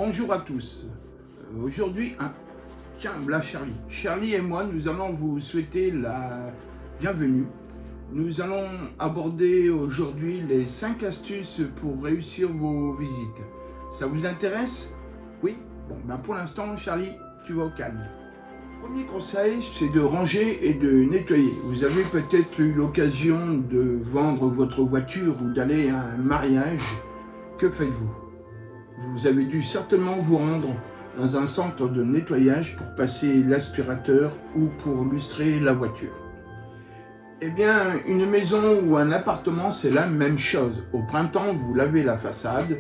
Bonjour à tous. Aujourd'hui, tiens, là Charlie. Charlie et moi, nous allons vous souhaiter la bienvenue. Nous allons aborder aujourd'hui les 5 astuces pour réussir vos visites. Ça vous intéresse? Oui? Bon, pour l'instant, Charlie, tu vas au calme. Le premier conseil, c'est de ranger et de nettoyer. Vous avez peut-être eu l'occasion de vendre votre voiture ou d'aller à un mariage. Que faites-vous? Vous avez dû certainement vous rendre dans un centre de nettoyage pour passer l'aspirateur ou pour lustrer la voiture. Eh bien, une maison ou un appartement, c'est la même chose. Au printemps, vous lavez la façade,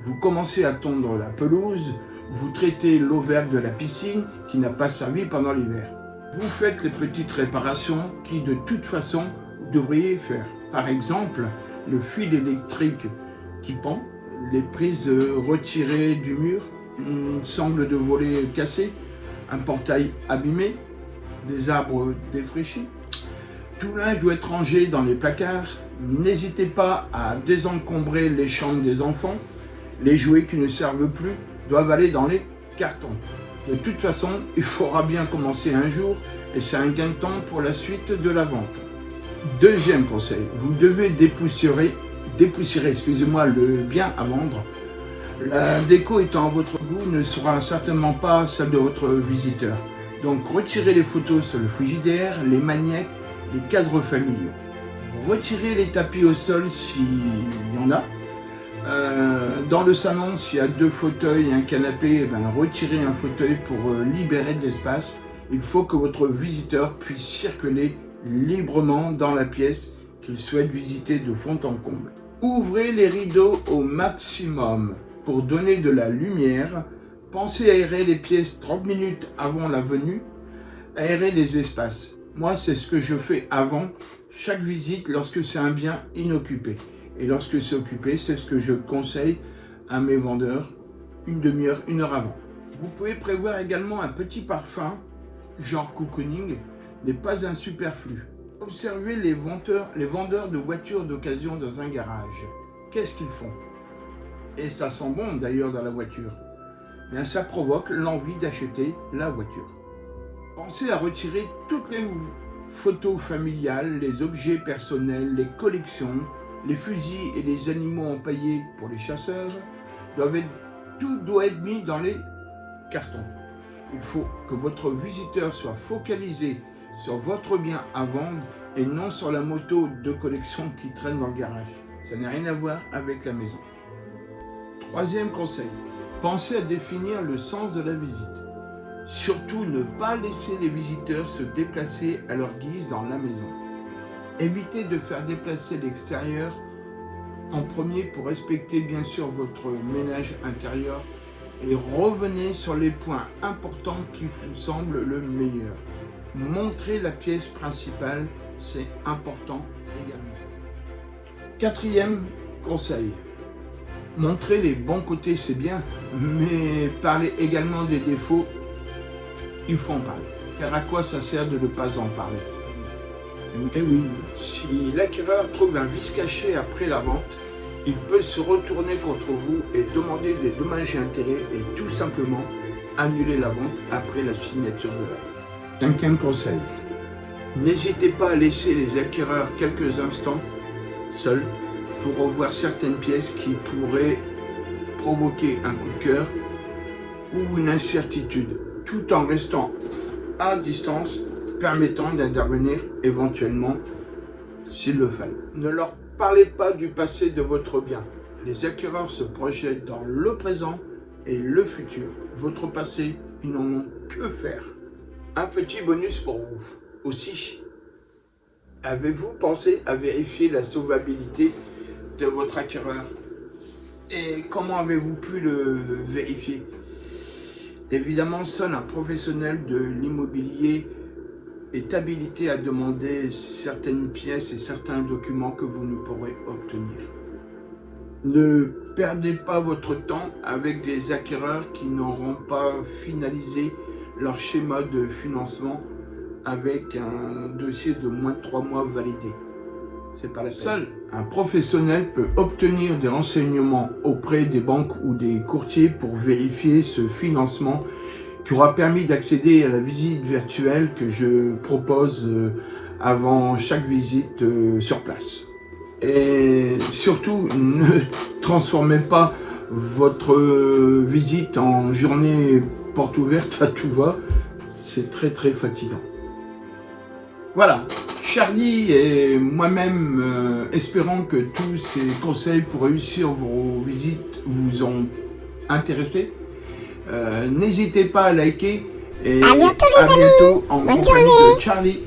vous commencez à tondre la pelouse, vous traitez l'eau verte de la piscine qui n'a pas servi pendant l'hiver. Vous faites les petites réparations qui, de toute façon, vous devriez faire. Par exemple, le fil électrique qui pend, les prises retirées du mur, une sangle de volet cassée, un portail abîmé, des arbres défraîchis. Tout linge doit être rangé dans les placards. N'hésitez pas à désencombrer les chambres des enfants. Les jouets qui ne servent plus doivent aller dans les cartons. De toute façon, il faudra bien commencer un jour et c'est un gain de temps pour la suite de la vente. Deuxième conseil, vous devez dépoussiérer le bien à vendre. La déco étant à votre goût ne sera certainement pas celle de votre visiteur. Donc retirez les photos sur le frigidaire, les magnettes, les cadres familiaux. Retirez les tapis au sol s'il y en a. Dans le salon, s'il y a 2 fauteuils et un canapé, retirez un fauteuil pour libérer de l'espace. Il faut que votre visiteur puisse circuler librement dans la pièce qu'il souhaite visiter de fond en comble. Ouvrez les rideaux au maximum pour donner de la lumière. Pensez à aérer les pièces 30 minutes avant la venue. Aérer les espaces. Moi, c'est ce que je fais avant chaque visite lorsque c'est un bien inoccupé. Et lorsque c'est occupé, c'est ce que je conseille à mes vendeurs une demi-heure, 1 heure avant. Vous pouvez prévoir également un petit parfum, genre cocooning, n'est pas un superflu. Observez les vendeurs de voitures d'occasion dans un garage. Qu'est-ce qu'ils font? Et ça sent bon d'ailleurs dans la voiture. Bien, ça provoque l'envie d'acheter la voiture. Pensez à retirer toutes les photos familiales, les objets personnels, les collections, les fusils et les animaux empaillés pour les chasseurs. Tout doit être mis dans les cartons. Il faut que votre visiteur soit focalisé sur votre bien à vendre et non sur la moto de collection qui traîne dans le garage. Ça n'a rien à voir avec la maison. Troisième conseil, pensez à définir le sens de la visite. Surtout ne pas laisser les visiteurs se déplacer à leur guise dans la maison. Évitez de faire déplacer l'extérieur en premier pour respecter bien sûr votre ménage intérieur et revenez sur les points importants qui vous semblent le meilleur. Montrez la pièce principale, c'est important également. Quatrième conseil, montrer les bons côtés c'est bien, mais parler également des défauts, il faut en parler. Car à quoi ça sert de ne pas en parler? Eh oui, si l'acquéreur trouve un vice caché après la vente, il peut se retourner contre vous et demander des dommages et intérêts et tout simplement annuler la vente après la signature de l'acte. Cinquième conseil, n'hésitez pas à laisser les acquéreurs quelques instants seuls pour revoir certaines pièces qui pourraient provoquer un coup de cœur ou une incertitude, tout en restant à distance, permettant d'intervenir éventuellement s'il le fallait. Ne leur parlez pas du passé de votre bien. Les acquéreurs se projettent dans le présent et le futur. Votre passé, ils n'en ont que faire. Un petit bonus pour vous aussi. Avez-vous pensé à vérifier la sauvabilité de votre acquéreur? Et comment avez-vous pu le vérifier? Évidemment, seul un professionnel de l'immobilier est habilité à demander certaines pièces et certains documents que vous ne pourrez obtenir. Ne perdez pas votre temps avec des acquéreurs qui n'auront pas finalisé leur schéma de financement avec un dossier de moins de 3 mois validé. c'est pas la peine. Seul un professionnel peut obtenir des renseignements auprès des banques ou des courtiers pour vérifier ce financement qui aura permis d'accéder à la visite virtuelle que je propose avant chaque visite sur place. Et surtout, ne transformez pas votre visite en journée porte ouverte à tout va. C'est très fatigant. Voilà, Charlie et moi-même espérons que tous ces conseils pour réussir vos visites vous ont intéressé. N'hésitez pas à liker et à bientôt les amis. bientôt en Bonne compagnie journée. de Charlie.